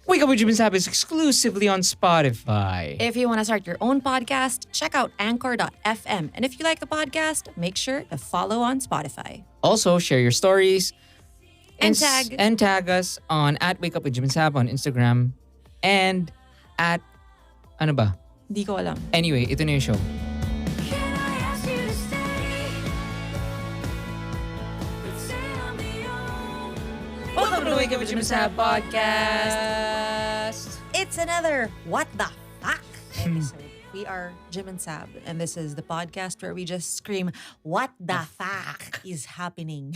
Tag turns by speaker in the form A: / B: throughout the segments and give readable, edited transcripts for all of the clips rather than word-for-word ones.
A: Wake Up with Jim and Saab is exclusively on Spotify.
B: If you want to start your own podcast, check out anchor.fm. And if you like the podcast, make sure to follow on Spotify.
A: Also, share your stories
B: And tag.
A: and tag us on at Wake Up with Jim and Saab on Instagram and at ano ba?
B: Di ko alam.
A: Anyway, ito na yung show. Welcome to the Wake Up with Jim and Saab podcast.
B: It's another What the Fuck episode. We are Jim and Saab, and this is the podcast where we just scream, What the fuck is happening?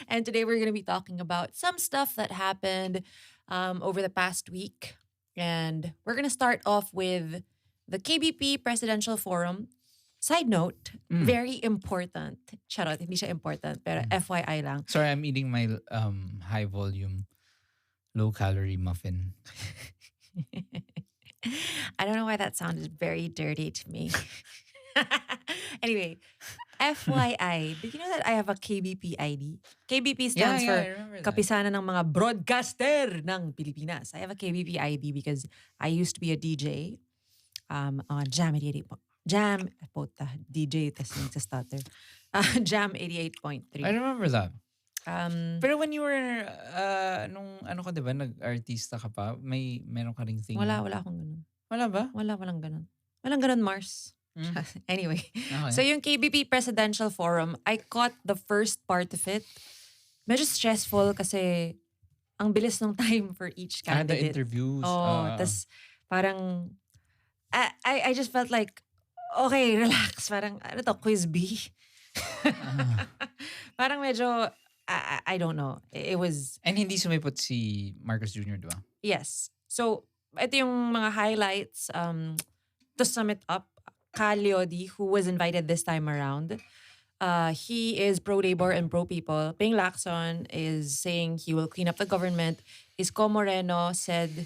B: And today we're going to be talking about some stuff that happened over the past week. And we're going to start off with the KBP Presidential Forum. Side note, very important. Charot, hindi siya important, pero FYI lang.
A: Sorry, I'm eating my high volume, low calorie muffin.
B: I don't know why that sounded very dirty to me. Anyway, FYI, did you know that I have a KBP ID? KBP stands
A: I
B: for
A: remember that.
B: Kapisanan ng mga Broadcaster ng Pilipinas. I have a KBP ID because I used to be a DJ on Jam 88. Jam, DJ, testing sa stutter. Jam 88.3.
A: I remember that.
B: Um,
A: Pero when you were, nung ano ka diba, nag-artista ka pa, meron ka ring thing.
B: wala akong ganun.
A: Wala ba?
B: Walang ganun. Walang ganun, Mars. Anyway.
A: Okay.
B: So yung KBP Presidential Forum, I caught the first part of it. Medyo stressful kasi ang bilis ng time for each
A: the
B: candidate.
A: interviews.
B: Tas parang, I just felt like, okay, relax. Parang, ano to, quiz B? Parang medyo, I don't know. It was,
A: And hindi sumipot si Marcos Jr., di ba?
B: yes. So, ito yung mga highlights. To sum it up, Cal Leody, who was invited this time around, he is pro-labor and pro-people. Ping Lacson is saying he will clean up the government. Isko Moreno said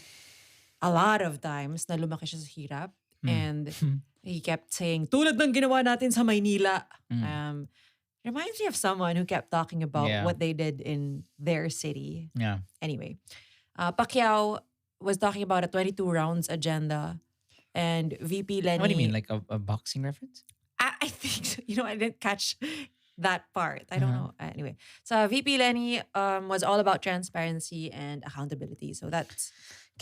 B: a lot of times na lumaki siya sa hirap. And he kept saying, tulad ng ginawa natin sa Maynila. Reminds me of someone who kept talking about
A: Yeah.
B: what they did in their city.
A: Yeah.
B: Anyway, Pacquiao was talking about a 22 rounds agenda, and VP Lenny.
A: What do you mean? Like a boxing reference?
B: I think so. You know, I didn't catch that part. I don't know. Anyway, so VP Lenny was all about transparency and accountability. So that's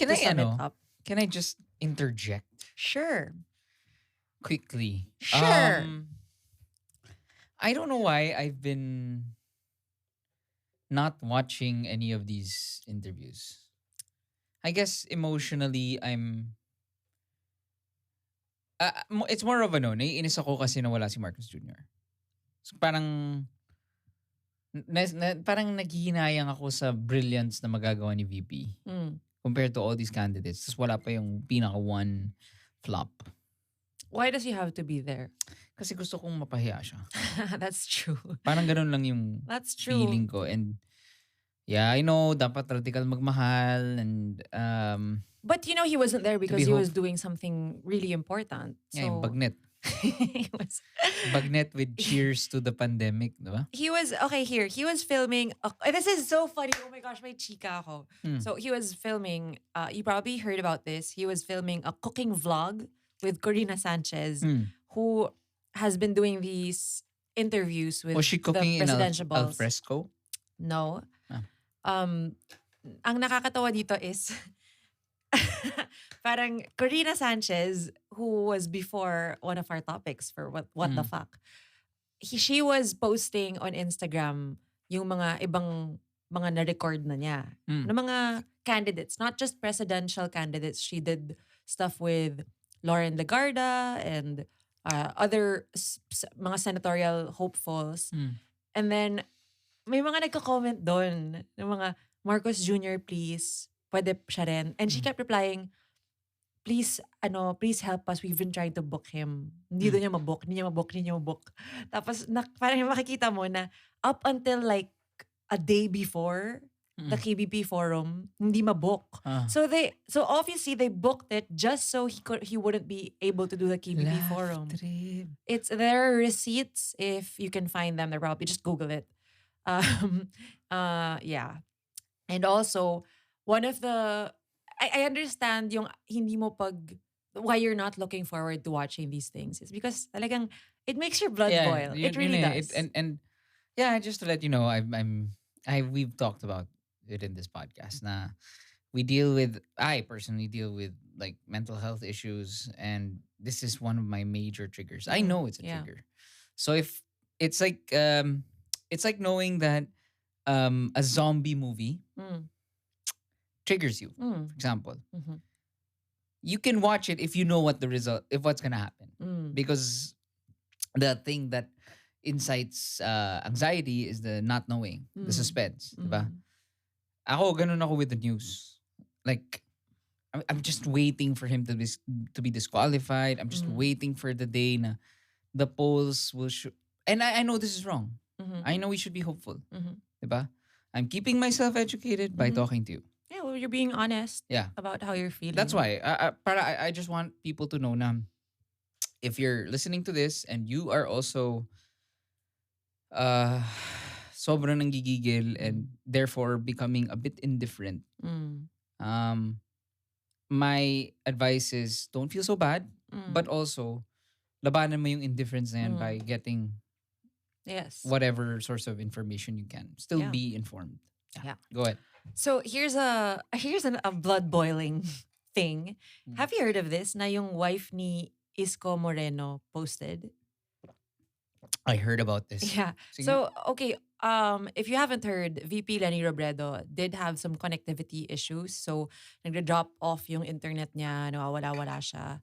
A: Can
B: to
A: I,
B: sum it up.
A: can I just interject
B: Sure.
A: quickly?
B: Sure.
A: I don't know why I've been not watching any of these interviews. I guess emotionally, it's more of naiinis ako kasi nawala si Marcos Jr. So parang, parang naghihinayang ako sa brilliance na magagawa ni VP compared to all these candidates. Tapos wala pa yung pinaka one flop.
B: Why does he have to be there?
A: Kasi gusto kong mapahiya siya.
B: That's true.
A: Parang ganun lang yung
B: That's true.
A: feeling ko. And yeah, I know, dapat radical magmahal. And
B: But you know, he wasn't there because
A: be
B: he was
A: hope.
B: doing something really important. So
A: yeah, yung bagnet.
B: he was.
A: Bagnet with cheers to the pandemic, di ba?
B: He was okay here. He was filming. This is so funny. Oh my gosh, may chika ako. So he was filming. You probably heard about this. He was filming a cooking vlog with Corina Sanchez, who has been doing these interviews with
A: Was she cooking
B: the
A: in
B: presidential
A: al
B: balls.
A: fresco?
B: No.
A: Ah.
B: Ang nakakatawa dito is parang Corina Sanchez, who was before one of our topics for what the fuck. She was posting on Instagram yung mga ibang mga na-record na niya. Na mga candidates, not just presidential candidates. She did stuff with Lauren Legarda and other mga senatorial hopefuls. And then, may mga nagko-comment doon ng mga, Marcos Jr., please, pwede siya rin. And she kept replying, please help us. We've been trying to book him. Hindi niya mabook. Tapos, parang makikita mo na up until like a day before the KBP forum, hindi mabook. So obviously they booked it just so he wouldn't be able to do the KBP forum.
A: Trip.
B: It's there are receipts if you can find them. They're probably just Google it. Yeah. And also one of the I understand yung hindi mo why you're not looking forward to watching these things. It's because talagang it makes your blood
A: Yeah,
B: boil. It really does.
A: and yeah, just to let you know, we've talked about it in this podcast. Na I personally deal with like mental health issues, and this is one of my major triggers. I know it's a
B: Yeah.
A: trigger. So if it's like it's like knowing that a zombie movie triggers you.
B: Mm.
A: For example,
B: Mhm.
A: you can watch it if you know what the result, if what's gonna happen,
B: Mm.
A: because the thing that incites anxiety is the not knowing, the suspense, diba? Ako, ganun ako with the news. Like, I'm just waiting for him to be disqualified. I'm just waiting for the day na the polls will show. And I know this is wrong. I know we should be hopeful. Diba? I'm keeping myself educated by talking to you.
B: Yeah, well, you're being honest
A: Yeah.
B: about how you're feeling.
A: That's why. I just want people to know na if you're listening to this and you are also sobrang nanggigigil and therefore becoming a bit indifferent, my advice is don't feel so bad, but also labanan mo yung indifference na yan by getting whatever source of information you can. Still be informed.
B: Yeah.
A: Go ahead.
B: So here's a blood boiling thing. Have you heard of this? Na yung wife ni Isko Moreno posted.
A: I heard about this.
B: Yeah.
A: Sige.
B: So okay, if you haven't heard, VP Lenny Robredo did have some connectivity issues. So nagda-drop off yung internet niya, nawawala-wala siya.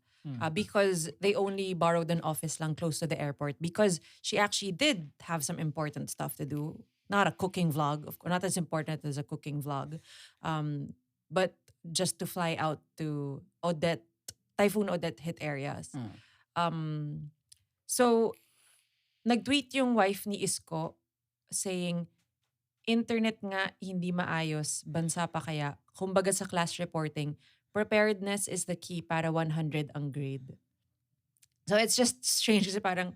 B: Because they only borrowed an office lang close to the airport because she actually did have some important stuff to do. Not a cooking vlog, of course, not as important as a cooking vlog. But just to fly out to Typhoon Odette hit areas. So nag-tweet yung wife ni Isko saying, internet nga hindi maayos, bansa pa kaya. Kumbaga sa class reporting, preparedness is the key para 100 ang grade. So it's just strange kasi parang,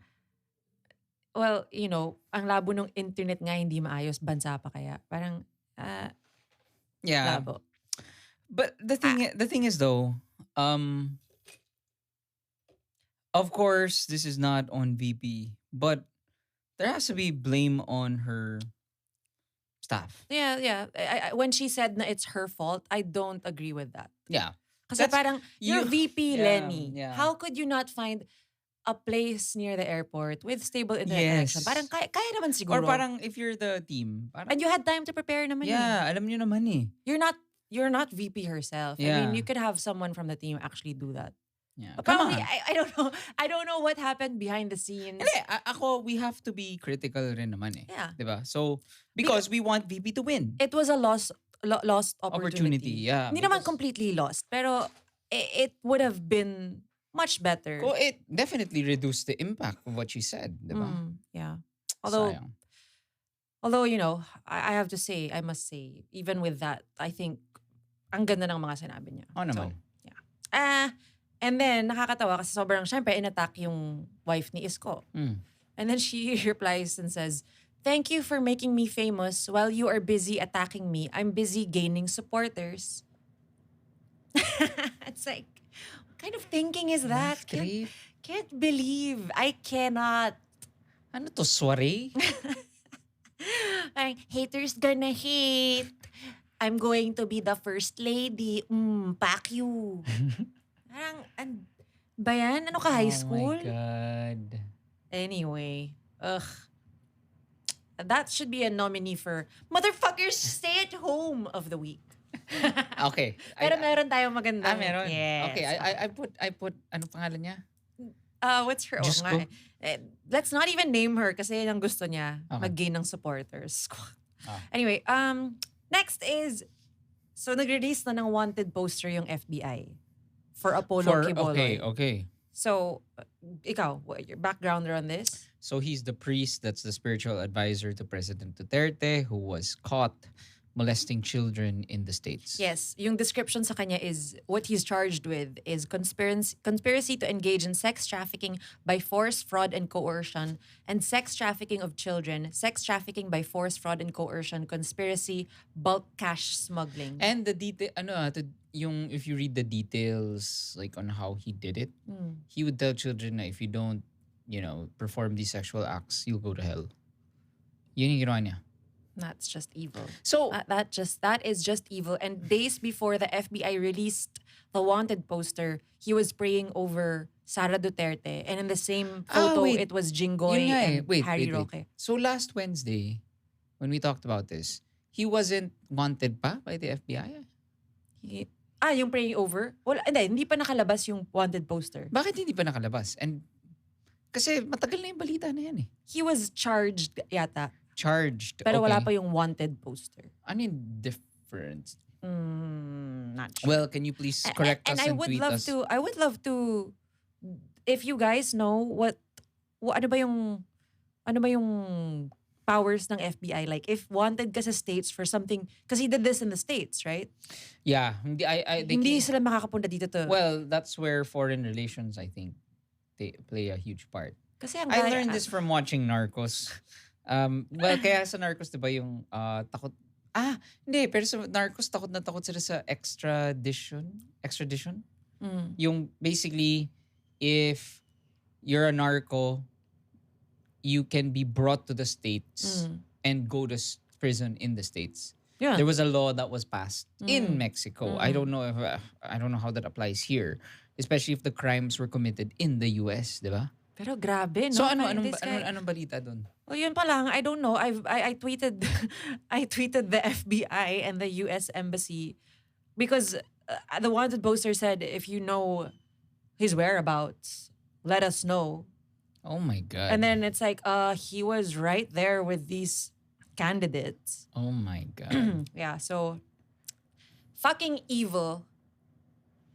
B: well, ang labo ng internet nga hindi maayos, bansa pa kaya. Parang,
A: yeah.
B: labo.
A: But the thing is though, of course, this is not on VP, but there has to be blame on her staff.
B: Yeah. When she said na it's her fault, I don't agree with that.
A: Yeah.
B: Kasi parang, you're VP, Lenny.
A: Yeah.
B: How could you not find a place near the airport with stable internet connection? Parang kaya naman siguro.
A: Or parang if you're the team. Parang,
B: and you had time to prepare naman.
A: Yeah, alam nyo naman eh.
B: You're not VP herself.
A: Yeah.
B: I mean, you could have someone from the team actually do that.
A: Yeah.
B: Probably, I don't know. I don't know what happened behind the scenes.
A: Hindi, ako, we have to be critical rin naman eh.
B: Yeah.
A: Diba? So, because we want VP to win.
B: It was a lost opportunity.
A: Yeah.
B: Hindi naman completely lost. Pero it would have been much better.
A: It definitely reduced the impact of what she said. Diba?
B: Yeah. Although,
A: sayang.
B: I have to say, I must say, even with that, I think, ang ganda ng mga sinabi niya.
A: Naman.
B: So, yeah. And then, nakakatawa kasi sobrang, syempre, in-attack yung wife ni Isko. And then she replies and says, "Thank you for making me famous while you are busy attacking me. I'm busy gaining supporters." It's like, what kind of thinking is that? Can't believe. I cannot.
A: Ano to, soiree?
B: Like, haters gonna hate. I'm going to be the first lady. Pack you. Parang, ba yan? Ano ka, high school?
A: Oh my God.
B: Anyway, that should be a nominee for Motherfuckers Stay at Home of the Week.
A: Okay.
B: Pero meron tayong magandang.
A: Meron?
B: Yes.
A: Okay, I put, ano pangalan niya?
B: What's her?
A: Diyos ko.
B: Let's not even name her kasi yan ang gusto niya.
A: Okay.
B: Mag-gain ng supporters. Anyway, next is, so nag-release na ng wanted poster yung FBI for Apollo Quiboloy.
A: Okay.
B: So, ikaw, your backgrounder on this?
A: So he's the priest that's the spiritual advisor to President Duterte who was caught molesting children in the States.
B: Yes. Yung description sa kanya is, what he's charged with is conspiracy to engage in sex trafficking by force, fraud, and coercion, and sex trafficking of children, sex trafficking by force, fraud, and coercion, conspiracy, bulk cash smuggling.
A: And the detail, if you read the details like on how he did it, he would tell children na if you don't, perform these sexual acts, you'll go to hell. Yun yung ginawa niya.
B: That's just evil.
A: So
B: that is just evil. And days before the FBI released the wanted poster, he was praying over Sara Duterte, and in the same photo, it was Jinggoy and Harry Roque.
A: So last Wednesday, when we talked about this, he wasn't wanted pa by the FBI?
B: Yung praying over? Well, hindi pa nakalabas yung wanted poster.
A: Bakit hindi pa nakalabas? And kasi matagal na yung balita na yan eh.
B: He was charged yata.
A: Pero
B: wala pa yung wanted poster.
A: Ano yung difference?
B: Not sure.
A: Well, can you please correct us and tweet us?
B: I would love to, if you guys know ano ba yung powers ng FBI? Like, if wanted ka sa States for something, because he did this in the States, right?
A: Yeah.
B: Hindi sila makakapunta dito to.
A: Well, that's where foreign relations, I think, they play a huge part.
B: Kasi
A: I learned this from watching Narcos. Well, kaya sa Narcos, diba yung takot? Hindi. Pero sa Narcos, takot na takot sila sa extradition. Yung basically, if you're a narco, you can be brought to the States and go to prison in the States.
B: Yeah.
A: There was a law that was passed in Mexico. I don't know how that applies here, especially if the crimes were committed in the US, diba?
B: Pero grabe, no?
A: So anong balita dun?
B: Well, yun pa lang. I don't know. I tweeted the FBI and the US Embassy because the wanted poster said, if you know his whereabouts, let us know.
A: Oh my God.
B: And then it's like, he was right there with these candidates.
A: Oh my God.
B: Yeah, so fucking evil.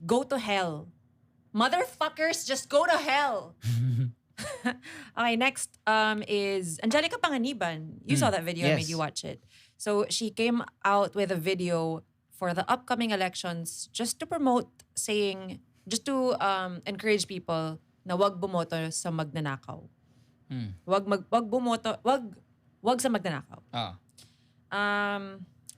B: Go to hell. Motherfuckers, just go to hell. Okay, next is Angelica Panganiban. You saw that video.
A: Yes.
B: I made you watch it. So she came out with a video for the upcoming elections just to encourage people na wag bumoto sa magnanakaw. Wag sa magnanakaw.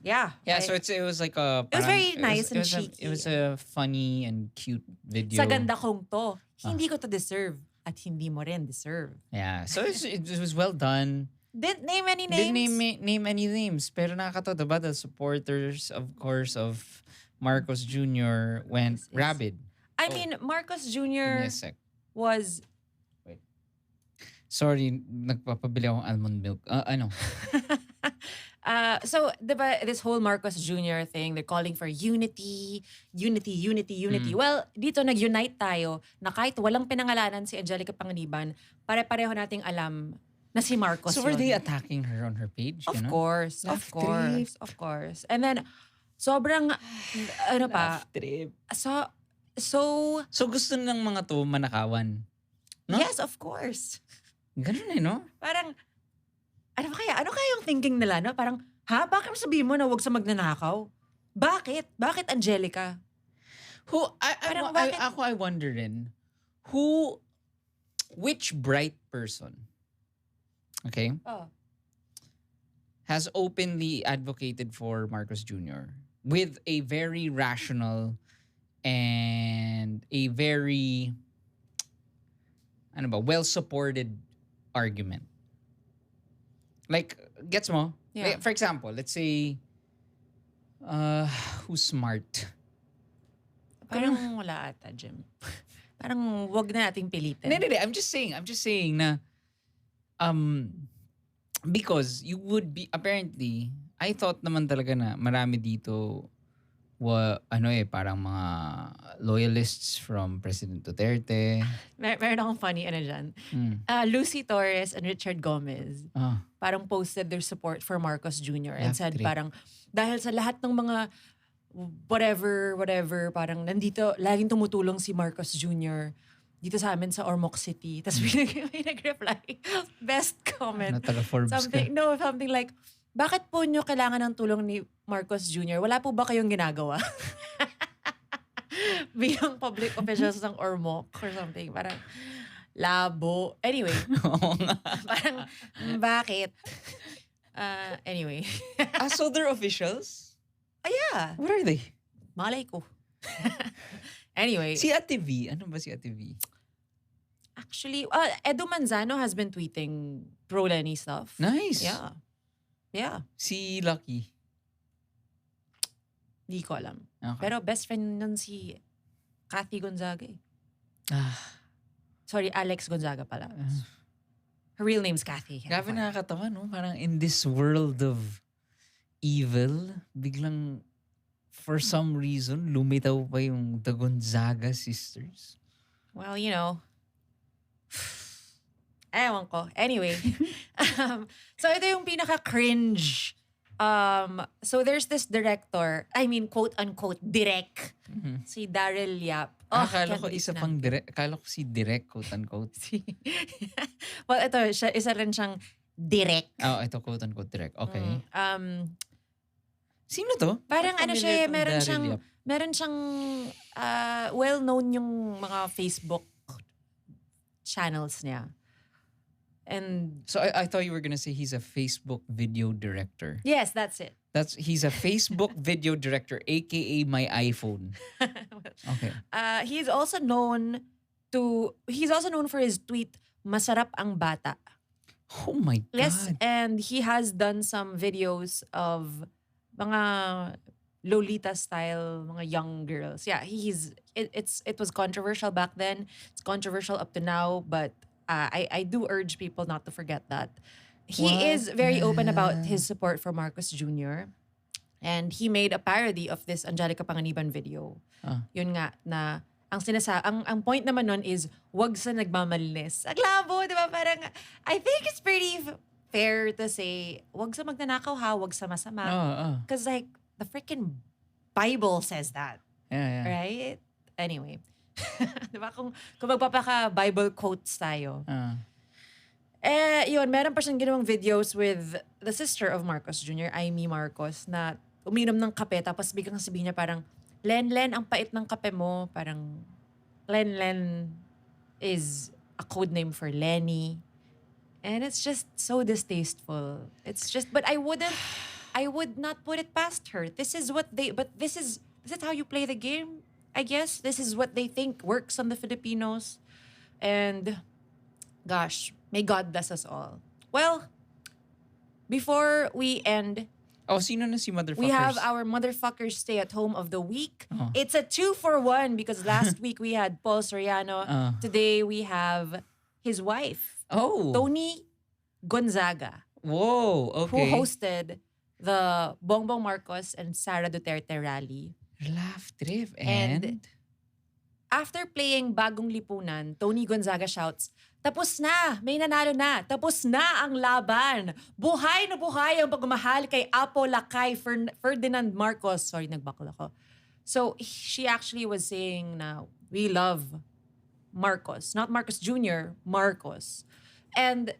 B: Yeah.
A: Yeah, so it was like a...
B: It was very nice and cheeky.
A: It was a funny and cute video.
B: Sa ganda kong to, hindi ko to deserve at hindi mo rin deserve.
A: Yeah, so it was well done.
B: Didn't name any names.
A: Didn't name any names. Pero nakakatawa, diba? The supporters, of course, of Marcos Jr. went rabid.
B: I mean, Marcos Jr. was...
A: Wait. Sorry, nagpapabili akong almond milk.
B: So, diba, this whole Marcos Jr. thing, they're calling for unity. Well, dito nag-unite tayo na kahit walang pinangalanan si Angelica Panganiban, pare-pareho nating alam na si Marcos.
A: So were they attacking her on her page?
B: Of course. And then, sobrang, ano pa? So
A: gusto ng mga to manakawan? No?
B: Yes, of course.
A: Ganun no?
B: Parang, ano kaya yung thinking nila, no? Parang, bakit mo sabihin mo na wag sa magnanakaw? Bakit Angelica?
A: I wonder rin, which bright person, okay, has openly advocated for Marcos Jr. with a very rational and a very, well-supported argument. Like, gets mo?
B: Yeah.
A: Like, for example, let's say, who's smart?
B: Parang wala ata, Jim. Parang wag na nating pilitin.
A: No. I'm just saying na, because you would be, apparently, I thought naman talaga na marami dito, parang mga loyalists from President Duterte.
B: Meron akong funny dyan. Lucy Torres and Richard Gomez parang posted their support for Marcos Jr. and said parang dahil sa lahat ng mga whatever, parang nandito, laging tumutulong si Marcos Jr. dito sa amin sa Ormoc City. Tapos may nag-reply, best comment.
A: Taga-Forbes
B: something like, bakit po nyo kailangan ng tulong ni Marcos Jr.? Wala po ba kayong ginagawa? Bilang public officials ng Ormoc or something. Parang, labo. Anyway. Parang, bakit? Anyway.
A: So they're officials?
B: Yeah.
A: What are they?
B: Malay ko. Anyway.
A: Si Ate V. Ano ba si Ate V?
B: Actually, Edu Manzano has been tweeting pro-Lenny stuff.
A: Nice.
B: Yeah.
A: Si Lucky.
B: Di ko alam.
A: Okay.
B: Pero best friend nun si Kathy Gonzaga eh.
A: Ah.
B: Sorry, Alex Gonzaga pala. Her real name's Kathy.
A: Grabe nakakatawa, no? Parang in this world of evil, biglang for some reason, lumitaw pa yung the Gonzaga sisters.
B: Well, you know. Ewan ko. Anyway. So ito yung pinaka-cringe. So there's this director, I mean, quote-unquote, direct. Si Daryl Yap.
A: Akala ko isa pang direct. Akala ko si direct, quote-unquote.
B: Well, ito, isa rin siyang direct.
A: Ito quote-unquote direct. Okay. Sino to?
B: Parang ano siya, meron siyang well-known yung mga Facebook channels niya. And
A: so I thought you were gonna say he's a Facebook video director.
B: Yes, that's it.
A: He's a Facebook video director, aka my iPhone. Okay.
B: He's also known for his tweet, "Masarap ang bata."
A: Oh my God.
B: Yes, and he has done some videos of mga Lolita style, mga young girls. Yeah, it was controversial back then. It's controversial up to now, but I do urge people not to forget that. He is very open about his support for Marcos Jr. And he made a parody of this Angelica Panganiban video. Yun nga, na ang point naman nun is, wag sa nagmamalinis. Ang labo, di ba? Parang, I think it's pretty fair to say, wag sa magnanakaw ha, wag sa masama. Because like, the freaking Bible says that.
A: Yeah.
B: Right? Anyway. Diba? Kung magpapaka-Bible quotes tayo. Yun, meron pa siyang ginawang videos with the sister of Marcos Jr., Amy Marcos, na uminom ng kape, tapos biglang sabihin niya parang, Len, ang pait ng kape mo. Parang, Len is a code name for Lenny. And it's just so distasteful. It's just, but I would not put it past her. This is how you play the game. I guess this is what they think works on the Filipinos. And gosh, may God bless us all. Well, before we end,
A: sino na si motherfuckers?
B: we have our motherfuckers stay at home of the week. It's a 2-for-1 because last week we had Paul Soriano. Today we have his wife, Tony Gonzaga.
A: Whoa, okay.
B: Who hosted the Bongbong Marcos and Sara Duterte rally.
A: Laugh trip. And
B: after playing Bagong Lipunan, Tony Gonzaga shouts, "Tapos na! May nanalo na! Tapos na ang laban! Buhay na buhay ang pagmamahal kay Apo Lakay Ferdinand Marcos." Sorry, nagbakal ako. So, she actually was saying na we love Marcos. Not Marcos Jr., Marcos. And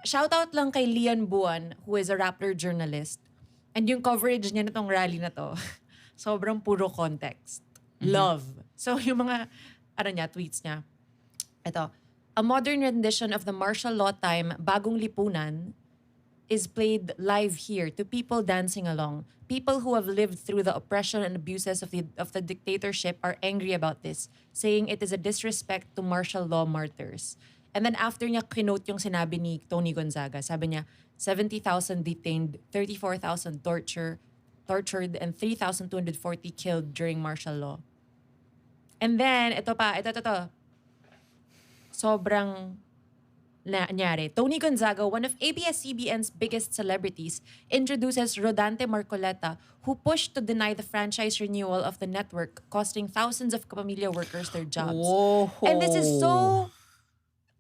B: shout out lang kay Lian Buan, who is a Rappler journalist. And yung coverage niya nitong rally na to, sobrang puro context. Love. So yung mga, tweets niya. Ito, a modern rendition of the martial law time Bagong Lipunan is played live here to people dancing along. People who have lived through the oppression and abuses of the dictatorship are angry about this, saying it is a disrespect to martial law martyrs. And then after niya kinote yung sinabi ni Tony Gonzaga, sabi niya, 70,000 detained, 34,000 tortured, and 3,240 killed during martial law. And then, ito. Sobrang nangyari. Tony Gonzaga, one of ABS-CBN's biggest celebrities, introduces Rodante Marcoleta, who pushed to deny the franchise renewal of the network, costing thousands of Kapamilya workers their jobs.
A: Whoa.
B: And this is so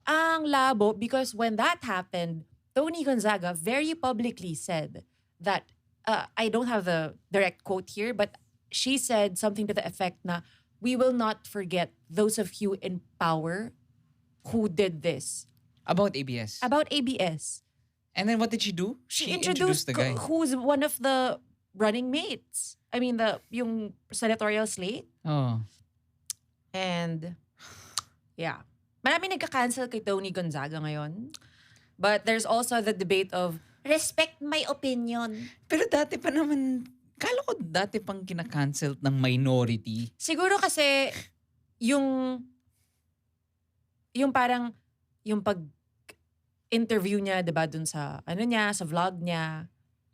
B: ang labo because when that happened, Tony Gonzaga very publicly said that, I don't have the direct quote here, but she said something to the effect na, we will not forget those of you in power who did this.
A: About ABS?
B: About ABS.
A: And then what did she do?
B: She introduced the guy. Who's one of the running mates. I mean, yung senatorial slate. And, yeah. Marami nagka-cancel kay Tony Gonzaga ngayon. But there's also the debate of, respect my opinion.
A: Pero dati pa naman, Kala ko dati pang kinakancel ng minority.
B: Siguro kasi yung parang yung pag-interview niya, 'di ba, dun sa sa vlog niya,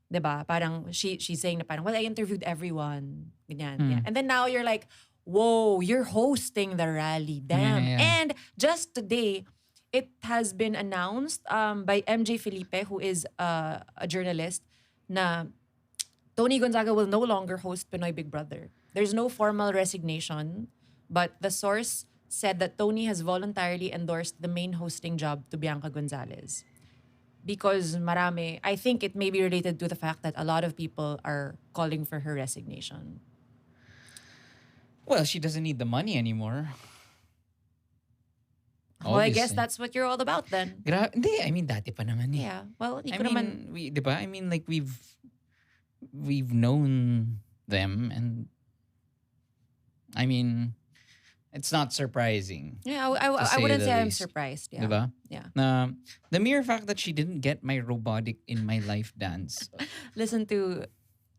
B: 'di ba? Parang she's saying na parang, well, I interviewed everyone. Ganyan. Yeah. And then now you're like, whoa, you're hosting the rally. Damn.
A: Yeah.
B: And just today, it has been announced by MJ Felipe, who is a journalist, na Tony Gonzaga will no longer host Pinoy Big Brother. There's no formal resignation, but the source said that Tony has voluntarily endorsed the main hosting job to Bianca Gonzalez. Because I think it may be related to the fact that a lot of people are calling for her resignation.
A: Well, she doesn't need the money anymore.
B: Well, I guess that's what you're all about then.
A: Hindi, I mean, dati pa naman eh.
B: Yeah. Well,
A: di ba? I mean, like, we've known them, and I mean, it's not surprising.
B: Yeah, I wouldn't say I'm surprised. Yeah.
A: Diba?
B: Yeah.
A: The mere fact that she didn't get my robotic in my life dance.
B: Listen to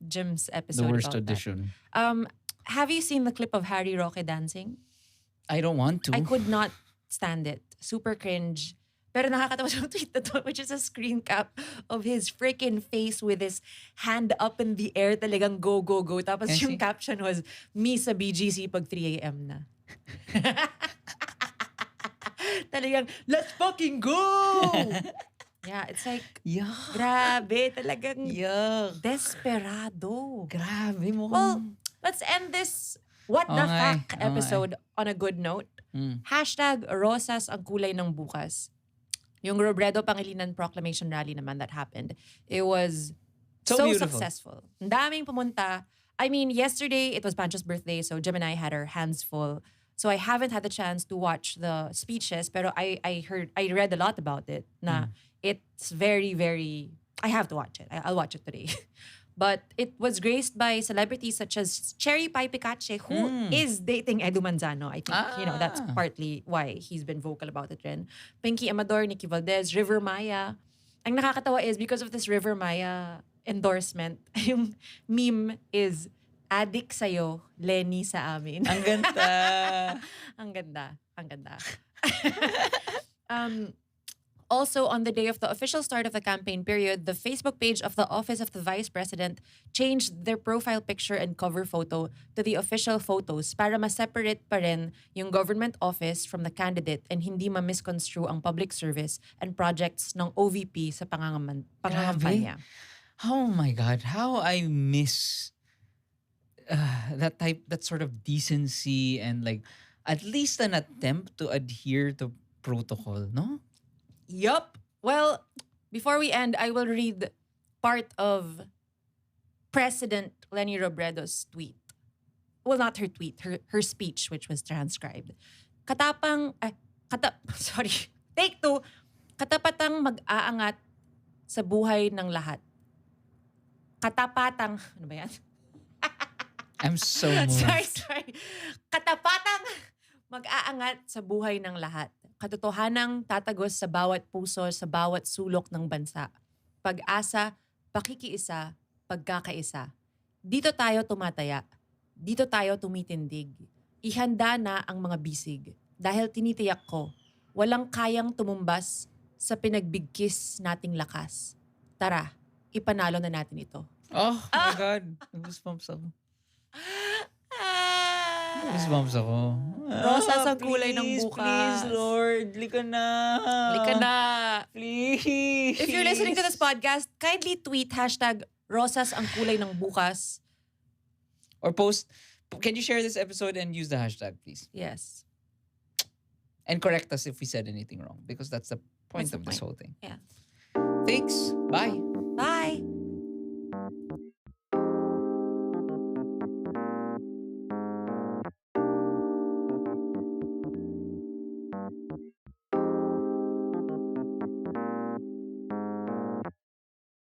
B: Jim's episode.
A: The worst
B: about
A: audition.
B: That. Have you seen the clip of Harry Roque dancing?
A: I don't want to.
B: I could not stand it. Super cringe. Pero nakakatawa sa tweet na to, which is a screen cap of his freaking face with his hand up in the air, talagang go, go, go. Tapos yung caption was, me sa BGC pag 3 a.m. na. Talagang, let's fucking go! Yeah, it's like,
A: yuck.
B: Grabe, talagang
A: yuck.
B: Desperado.
A: Grabe mo.
B: Well, let's end this What the Fuck episode on a good note. Hashtag Rosas ang kulay ng bukas. Yung Robredo Pangilinan Proclamation rally naman that happened. It was so successful. Ang daming pumunta. I mean, yesterday it was Pancho's birthday, so Jim and I had our hands full. So I haven't had the chance to watch the speeches, pero I read a lot about it. Na it's very, very, I have to watch it. I'll watch it today. But it was graced by celebrities such as Cherry Pie Picache, who is dating Edu Manzano. I think, that's partly why he's been vocal about it rin. Pinky Amador, Nikki Valdez, River Maya. Ang nakakatawa is because of this River Maya endorsement, yung meme is, adik sa'yo, Lenny sa amin.
A: Ang ganda.
B: Ang ganda. Ang ganda. Also, on the day of the official start of the campaign period, the Facebook page of the Office of the Vice President changed their profile picture and cover photo to the official photos para ma-separate pa rin yung government office from the candidate and hindi ma-misconstrue ang public service and projects ng OVP sa pangangampanya.
A: Oh my God, how I miss that sort of decency and like at least an attempt to adhere to protocol, no?
B: Yup. Well, before we end, I will read part of President Leni Robredo's tweet. Well, not her tweet, her speech, which was transcribed. Sorry. Take 2. Katapatang mag-aangat sa buhay ng lahat. Katapatang, ano ba yan?
A: I'm so moved.
B: Sorry. Katapatang mag-aangat sa buhay ng lahat. Katotohanang tatagos sa bawat puso, sa bawat sulok ng bansa. Pag-asa, pakikiisa, pagkakaisa. Dito tayo tumataya. Dito tayo tumitindig. Ihanda na ang mga bisig. Dahil tinitiyak ko, walang kayang tumumbas sa pinagbigkis nating lakas. Tara, ipanalo na natin ito.
A: Oh my God. Goosebumps ako. Goosebumps ako.
B: Rosas ang kulay ng bukas.
A: Please, Lord. Lika na.
B: Lika na.
A: Please.
B: If you're listening to this podcast, kindly tweet hashtag Rosas ang kulay ng bukas.
A: Or post, can you share this episode and use the hashtag, please?
B: Yes.
A: And correct us if we said anything wrong, because that's the point of this whole thing.
B: Yeah.
A: Thanks. Bye.